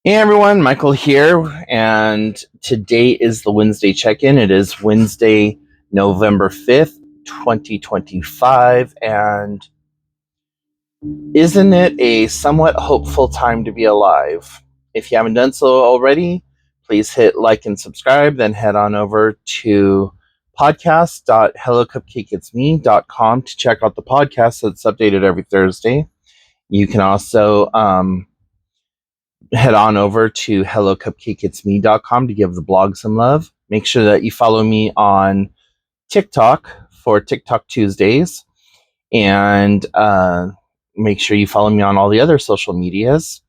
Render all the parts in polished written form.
Hey everyone, Michael here, and today is the Wednesday check-in. It is Wednesday, November 5th, 2025, and isn't it a somewhat hopeful time to be alive? If you haven't done so already, please hit like and subscribe, then head on over to podcast.hellocupcakeitsme.com to check out the podcast that's updated every Thursday. You can also head on over to hellocupcakeitsme.com to give the blog some love. Make sure that you follow me on TikTok for TikTok Tuesdays, and make sure you follow me on all the other social medias.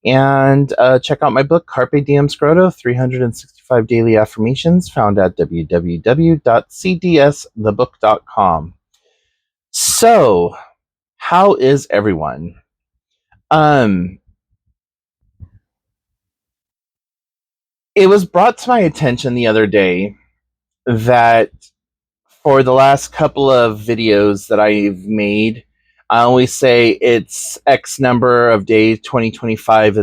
And check out my book, Carpe Diem Scroto, 365 Daily Affirmations, found at www.cdsthebook.com. So, how is everyone? It was brought to my attention the other day that for the last couple of videos that I've made, I always say it's X number of days 2025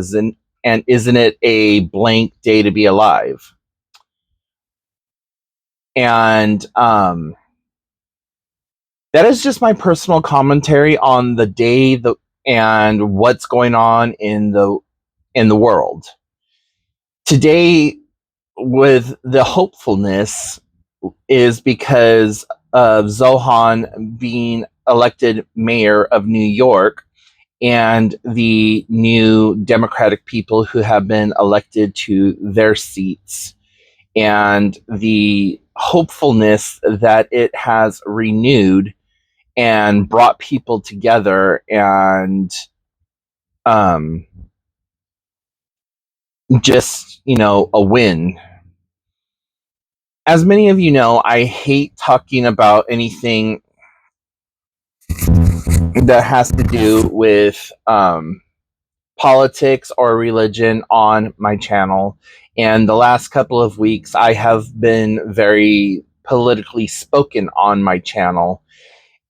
and isn't it a blank day to be alive? And that is just my personal commentary on the day and what's going on in the world. Today, with the hopefulness, is because of Zohan being elected mayor of New York and the new Democratic people who have been elected to their seats, and the hopefulness that it has renewed and brought people together, and just, a win. As many of you know, I hate talking about anything that has to do with politics or religion on my channel. And the last couple of weeks, I have been very politically spoken on my channel.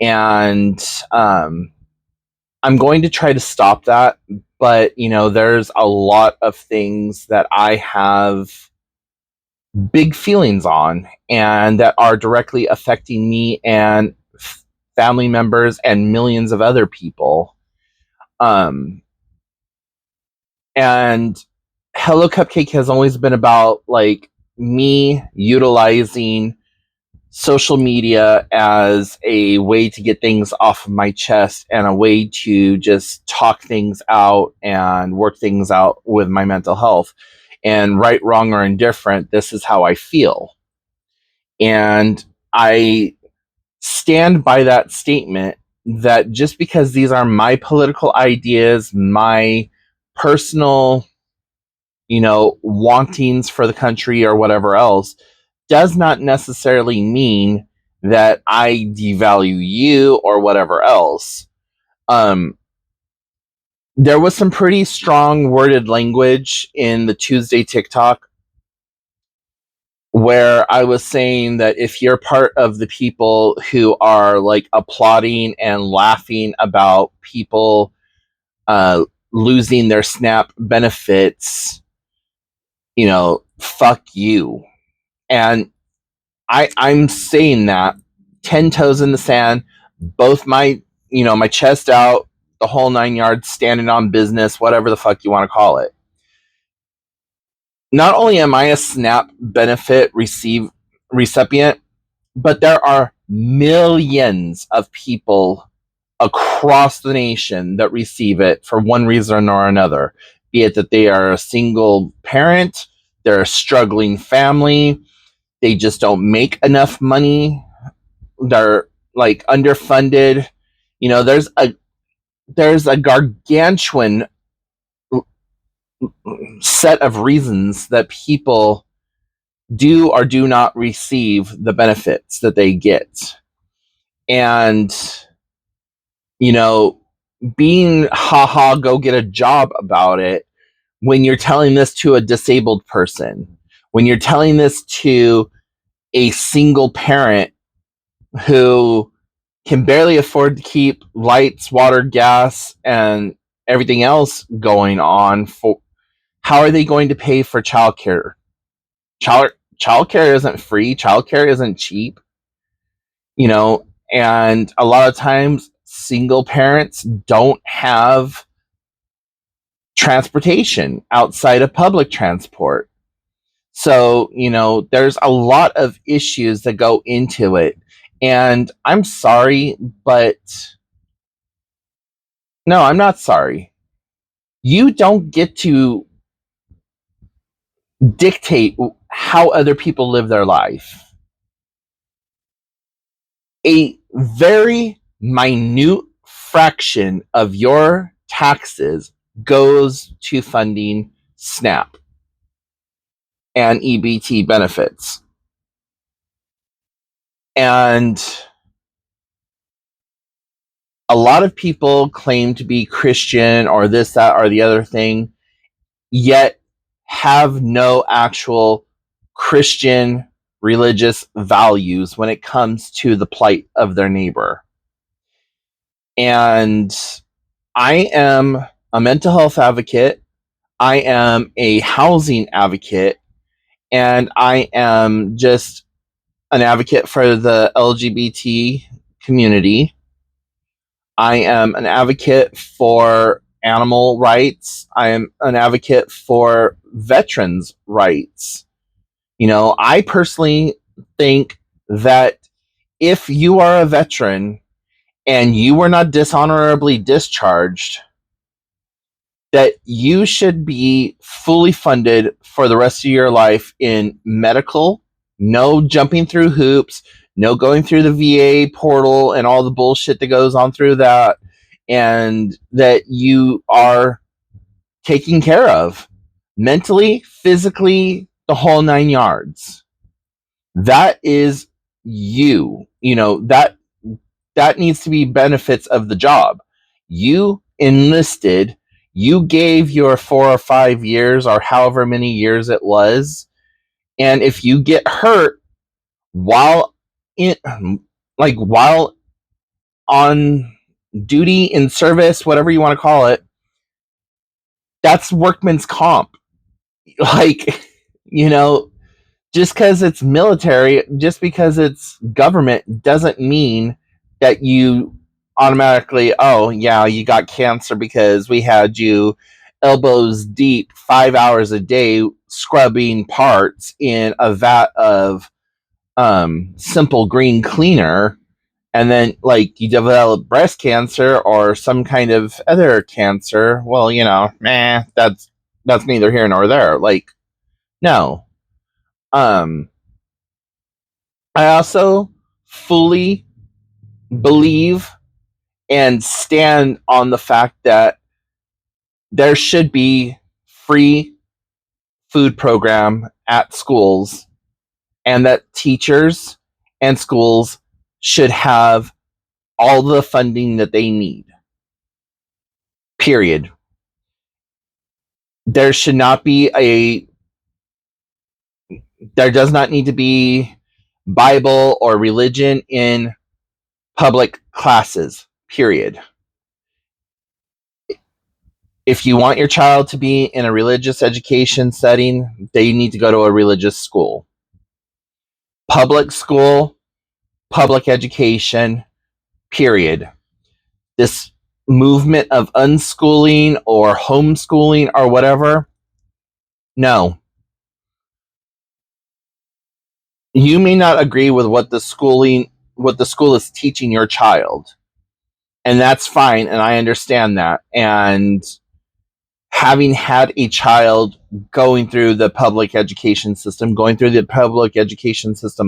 And I'm going to try to stop that. But, there's a lot of things that I have big feelings on and that are directly affecting me and family members and millions of other people. And Hello Cupcake has always been about me utilizing social media as a way to get things off of my chest and a way to just talk things out and work things out with my mental health. And right, wrong, or indifferent, this is how I feel. And I stand by that statement that just because these are my political ideas, my personal, wantings for the country or whatever else, does not necessarily mean that I devalue you or whatever else. There was some pretty strong worded language in the Tuesday TikTok where I was saying that if you're part of the people who are applauding and laughing about people losing their SNAP benefits, fuck you. And I'm saying that 10 toes in the sand, both my chest out, the whole 9 yards, standing on business, whatever the fuck you want to call it. Not only am I a SNAP benefit recipient, but there are millions of people across the nation that receive it for one reason or another, be it that they are a single parent, they're a struggling family, they just don't make enough money, they're underfunded. There's a gargantuan set of reasons that people do or do not receive the benefits that they get. And, being haha, go get a job about it, when you're telling this to a disabled person, when you're telling this to a single parent who can barely afford to keep lights, water, gas, and everything else going on, for how are they going to pay for childcare? Childcare isn't free. Childcare isn't cheap, you know, and a lot of times single parents don't have transportation outside of public transport. So, there's a lot of issues that go into it. And I'm sorry, but no, I'm not sorry. You don't get to dictate how other people live their life. A very minute fraction of your taxes goes to funding SNAP and EBT benefits. And a lot of people claim to be Christian or this, that, or the other thing, yet have no actual Christian religious values when it comes to the plight of their neighbor. And I am a mental health advocate. I am a housing advocate. And I am just an advocate for the LGBT community. I am an advocate for animal rights. I am an advocate for veterans' rights. I personally think that if you are a veteran and you were not dishonorably discharged, that you should be fully funded for the rest of your life in medical, no jumping through hoops, no going through the VA portal and all the bullshit that goes on through that, and that you are taken care of mentally, physically, the whole 9 yards. That is you. That needs to be benefits of the job. You enlisted, you gave your 4 or 5 years or however many years it was, and if you get hurt while in while on duty, in service, whatever you want to call it, that's workman's comp. Like, just because it's military, just because it's government, doesn't mean that you automatically, oh, yeah, you got cancer because we had you elbows deep 5 hours a day scrubbing parts in a vat of simple green cleaner, and then you develop breast cancer or some kind of other cancer. Well, that's neither here nor there. No. I also fully believe and stand on the fact that there should be free food program at schools, and that teachers and schools should have all the funding that they need. Period. There should not be there does not need to be Bible or religion in public classes. Period. If you want your child to be in a religious education setting, they need to go to a religious school. Public school, public education, period. This movement of unschooling or homeschooling or whatever, no. You may not agree with what the school is teaching your child, and that's fine, and I understand that. And having had a child going through the public education system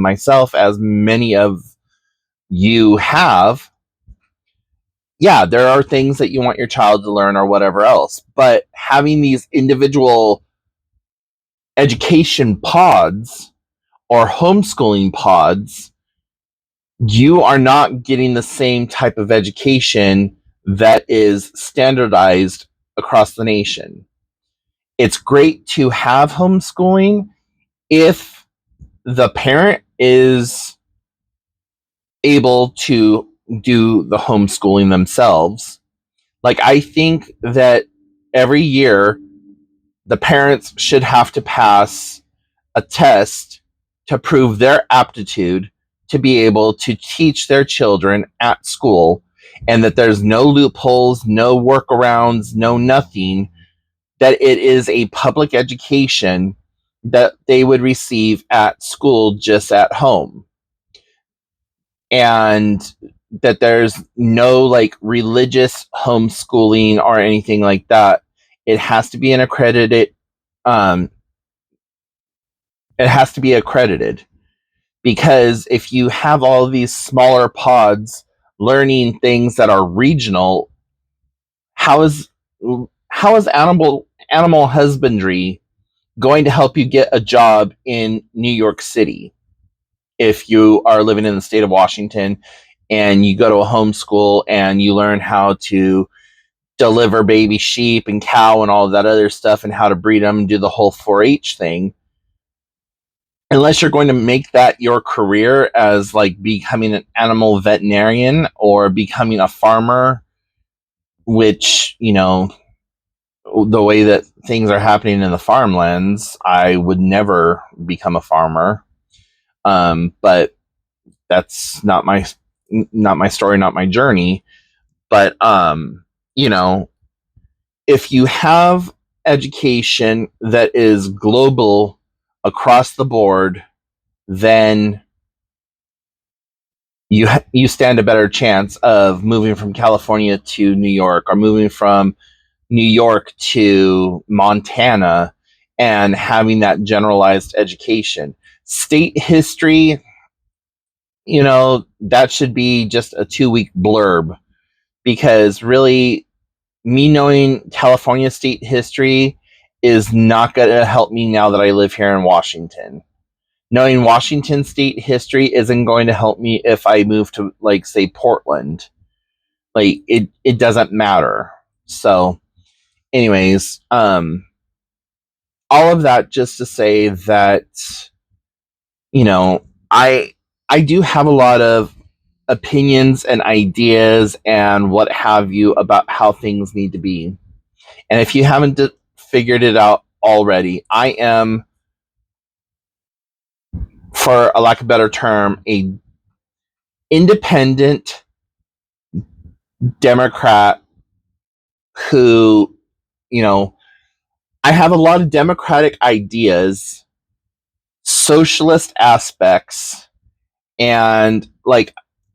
myself, as many of you have, yeah, there are things that you want your child to learn or whatever else. But having these individual education pods or homeschooling pods, you are not getting the same type of education that is standardized across the nation. It's great to have homeschooling if the parent is able to do the homeschooling themselves. I think that every year the parents should have to pass a test to prove their aptitude to be able to teach their children at school, and that there's no loopholes, no workarounds, no nothing, that it is a public education that they would receive at school just at home. And that there's no like religious homeschooling or anything like that. It has to be an accredited um it has to be accredited, because if you have all of these smaller pods learning things that are regional, how is animal husbandry going to help you get a job in New York City if you are living in the state of Washington and you go to a homeschool and you learn how to deliver baby sheep and cow and all of that other stuff and how to breed them and do the whole 4-H thing? Unless you're going to make that your career as like becoming an animal veterinarian or becoming a farmer, which, the way that things are happening in the farmlands, I would never become a farmer. But that's not my story, not my journey. But if you have education that is global across the board, then you stand a better chance of moving from California to New York, or moving from New York to Montana, and having that generalized education. State history, that should be just a 2-week blurb, because really, me knowing California state history is not going to help me now that I live here in Washington. Knowing Washington state history isn't going to help me if I move to, like, say, Portland. Like, it doesn't matter. So, anyways, all of that just to say that, I do have a lot of opinions and ideas and what have you about how things need to be. And if you haven't figured it out already, I am, for a lack of a better term, a independent Democrat who, I have a lot of democratic ideas, socialist aspects, and like,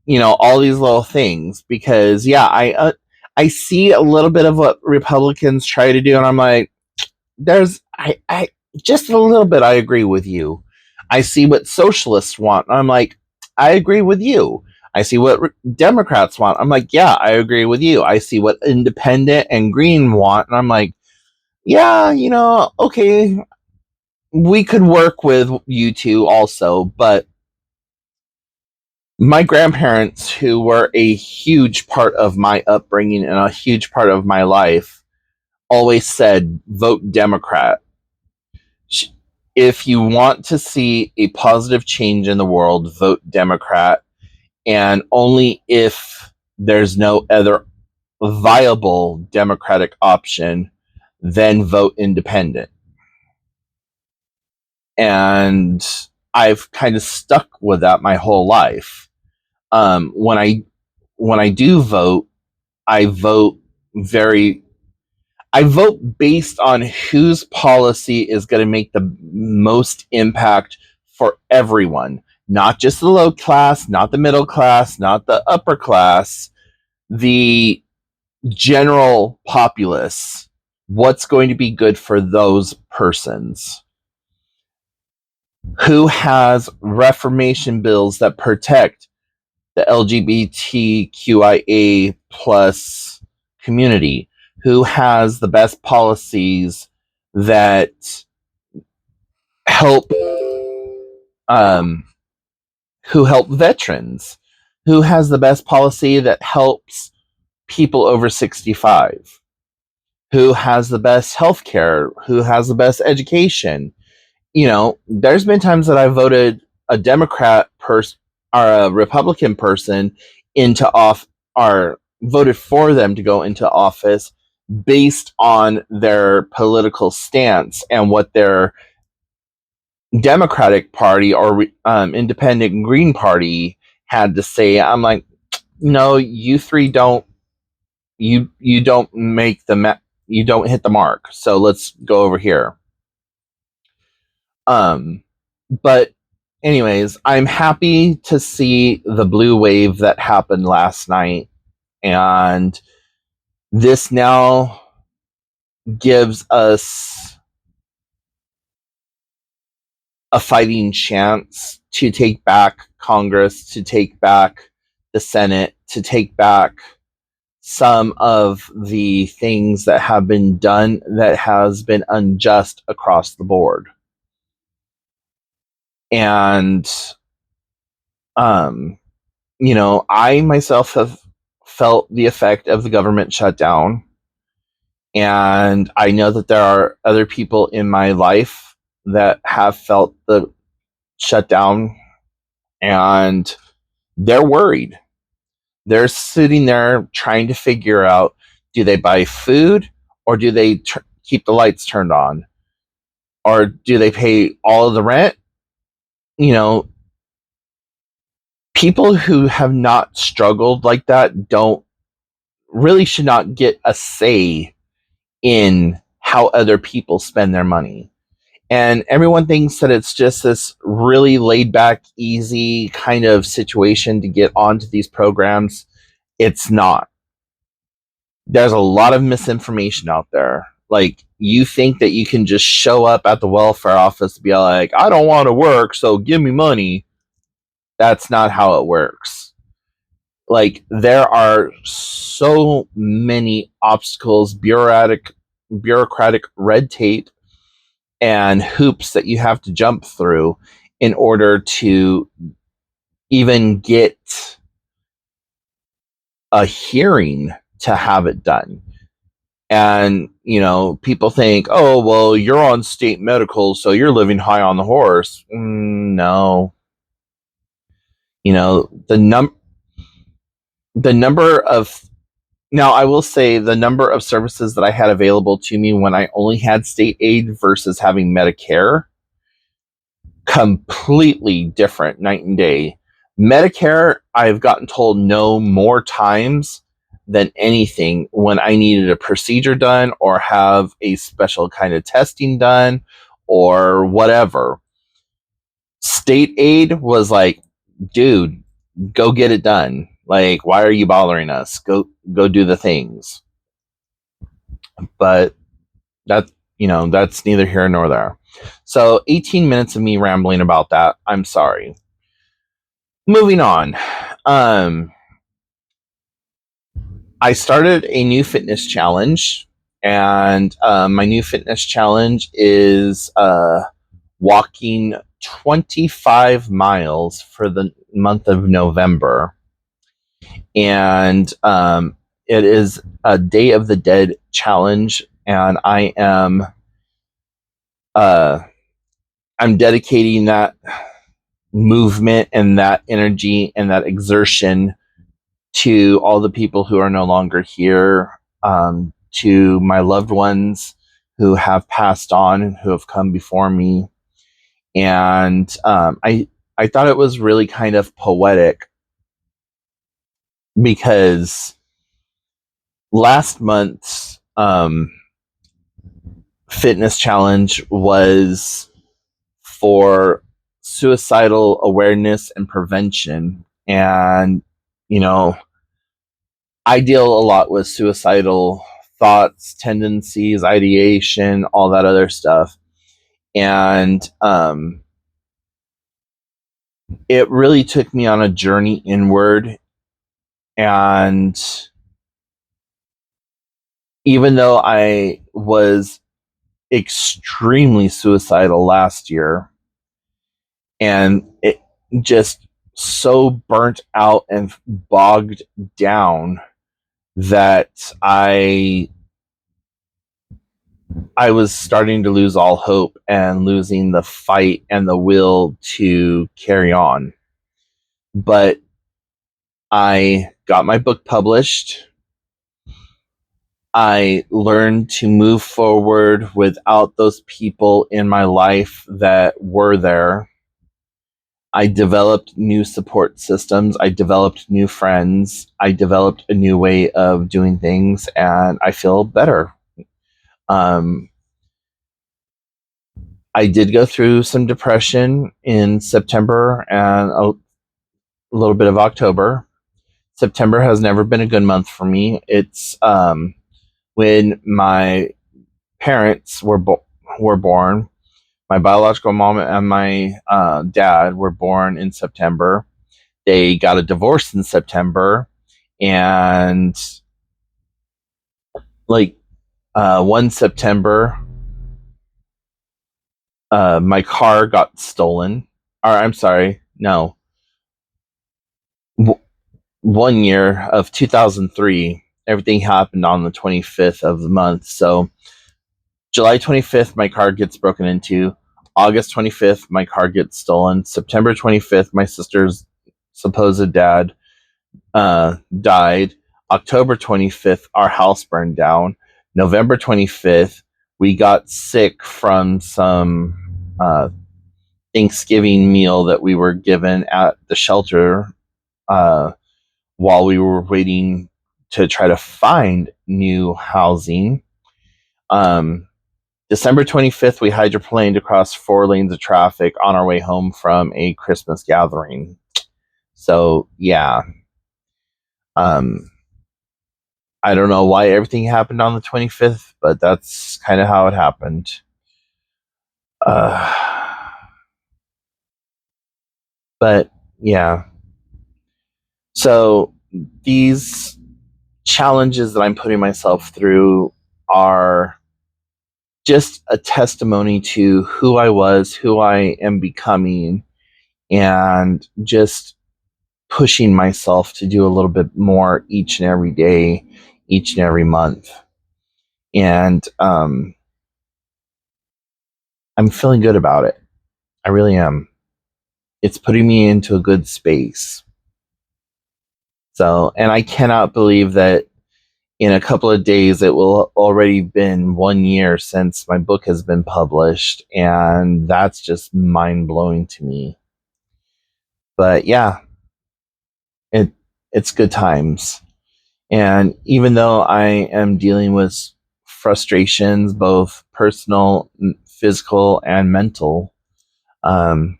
all these little things, because I see a little bit of what Republicans try to do, and I'm like, I just a little bit, I agree with you. I see what socialists want, and I'm like, I agree with you. I see what Democrats want. I'm like, yeah, I agree with you. I see what independent and green want, and I'm like, yeah, okay, we could work with you two also. But my grandparents, who were a huge part of my upbringing and a huge part of my life, always said, vote Democrat. If you want to see a positive change in the world, vote Democrat. And only if there's no other viable Democratic option, then vote independent. And I've kind of stuck with that my whole life. When I do vote, I vote based on whose policy is going to make the most impact for everyone, not just the low class, not the middle class, not the upper class, the general populace. What's going to be good for those persons? Who has reformation bills that protect the LGBTQIA plus community? Who has the best policies that help who help veterans? Who has the best policy that helps people over 65? Who has the best healthcare? Who has the best education? There's been times that I voted a Democrat person or a Republican person into off, or voted for them to go into office, based on their political stance and what their Democratic Party or Independent Green Party had to say. I'm like, no, you three don't. You don't make you don't hit the mark. So let's go over here. But anyways, I'm happy to see the blue wave that happened last night, and this now gives us a fighting chance to take back Congress, to take back the Senate, to take back some of the things that have been done that has been unjust across the board. And I myself have felt the effect of the government shutdown, and I know that there are other people in my life that have felt the shutdown, and they're worried. They're sitting there trying to figure out, do they buy food or do they keep the lights turned on? Or do they pay all of the rent? People who have not struggled like that should not get a say in how other people spend their money. And everyone thinks that it's just this really laid back, easy kind of situation to get onto these programs. It's not. There's a lot of misinformation out there. Like, you think that you can just show up at the welfare office and be like, I don't want to work, so give me money. That's not how it works. Like, there are so many obstacles, bureaucratic red tape, and hoops that you have to jump through in order to even get a hearing to have it done. And, people think, oh, well, you're on state medical, so you're living high on the horse. No. The number of, now I will say the number of services that I had available to me when I only had state aid versus having Medicare, completely different, night and day. Medicare, I've gotten told no more times than anything when I needed a procedure done or have a special kind of testing done or whatever. State aid was like, dude, go get it done. Like, why are you bothering us? Go do the things. But that's neither here nor there. So 18 minutes of me rambling about that. I'm sorry. Moving on. I started a new fitness challenge, and my new fitness challenge is walking 25 miles for the month of November. And it is a Day of the Dead challenge, and I am I'm dedicating that movement and that energy and that exertion to all the people who are no longer here, to my loved ones who have passed on and who have come before me. And I thought it was really kind of poetic because last month's fitness challenge was for suicidal awareness and prevention. And, I deal a lot with suicidal thoughts, tendencies, ideation, all that other stuff. And it really took me on a journey inward. And even though I was extremely suicidal last year, and it just so burnt out and bogged down that I was starting to lose all hope and losing the fight and the will to carry on. But I got my book published. I learned to move forward without those people in my life that were there. I developed new support systems. I developed new friends. I developed a new way of doing things, and I feel better. Um, I did go through some depression in September and a little bit of October. September has never been a good month for me. It's when my parents were born. My biological mom and my dad were born in September. They got a divorce in September, and like 1 September, my car got stolen. Or I'm sorry, no, 1 year of 2003. Everything happened on the 25th of the month. So July 25th, my car gets broken into. August 25th, my car gets stolen. September 25th, my sister's supposed dad died. October 25th, our house burned down. November 25th, we got sick from some Thanksgiving meal that we were given at the shelter while we were waiting to try to find new housing. December 25th, we hydroplaned across 4 lanes of traffic on our way home from a Christmas gathering. So, yeah. I don't know why everything happened on the 25th, but that's kind of how it happened. Uh, but, yeah. So, these challenges that I'm putting myself through are just a testimony to who I was, who I am becoming, and just pushing myself to do a little bit more each and every day, each and every month. And I'm feeling good about it. I really am. It's putting me into a good space. So, and I cannot believe that in a couple of days it will already been 1 year since my book has been published, and that's just mind-blowing to me. But yeah, it's good times. And even though I am dealing with frustrations, both personal, physical, and mental, um,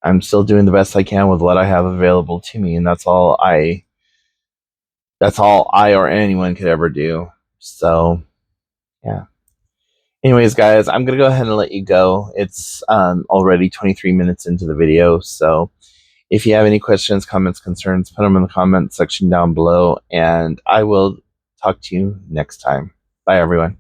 I'm still doing the best I can with what I have available to me, and that's all I or anyone could ever do. So, yeah. Anyways, guys, I'm gonna go ahead and let you go. It's already 23 minutes into the video, so if you have any questions, comments, concerns, put them in the comment section down below, and I will talk to you next time. Bye, everyone.